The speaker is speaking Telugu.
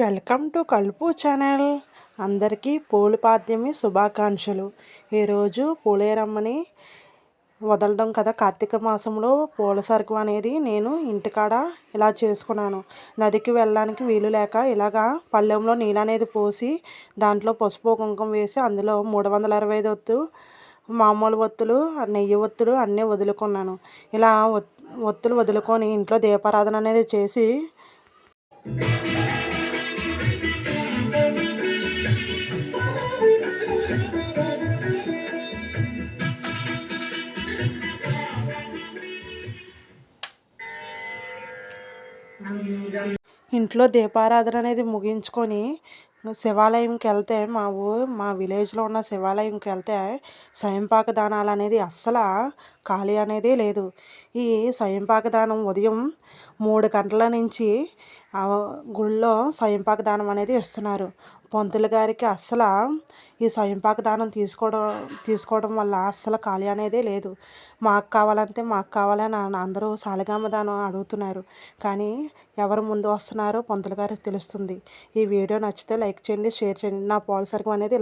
వెల్కమ్ టు కలుపు ఛానల్. అందరికీ పూలపాద్యమి శుభాకాంక్షలు. ఈరోజు పూలేరమ్మని వదలడం కదా, కార్తీక మాసంలో పూల సరుకు అనేది నేను ఇంటికాడ ఇలా చేసుకున్నాను. నదికి వెళ్ళడానికి వీలు లేక ఇలాగా పళ్ళెంలో నీళ్ళు అనేది పోసి దాంట్లో పసుపు కుంకుమ వేసి అందులో 365 ఒత్తు మామూలు ఒత్తులు, నెయ్యి ఒత్తులు అన్నీ వదులుకున్నాను. ఇలా ఒత్తులు వదులుకొని ఇంట్లో దీపారాధన అనేది చేసి ఇంట్లో దీపారాధన అనేది ముగించుకొని శివాలయంకి వెళ్తే మా విలేజ్లో ఉన్న శివాలయంకి వెళ్తే స్వయంపాక దానాలు అనేది అస్సలు ఖాళీ అనేది లేదు. ఈ స్వయంపాక దానం ఉదయం 3 గంటల నుంచి గుళ్ళో స్వయంపాక దానం అనేది ఇస్తున్నారు. పంతులు గారికి అస్సలు ఈ స్వయంపాక దానం తీసుకోవడం వల్ల అస్సలు ఖాళీ అనేది లేదు. మాకు కావాలంటే మాకు కావాలని అందరూ సాలిగామ దానం అడుగుతున్నారు. కానీ ఎవరు ముందు వస్తున్నారో పంతులు గారికి తెలుస్తుంది. ఈ వీడియో నచ్చితే లైక్ చేయండి, షేర్ చేయండి. నా పాల సరుకు అనేది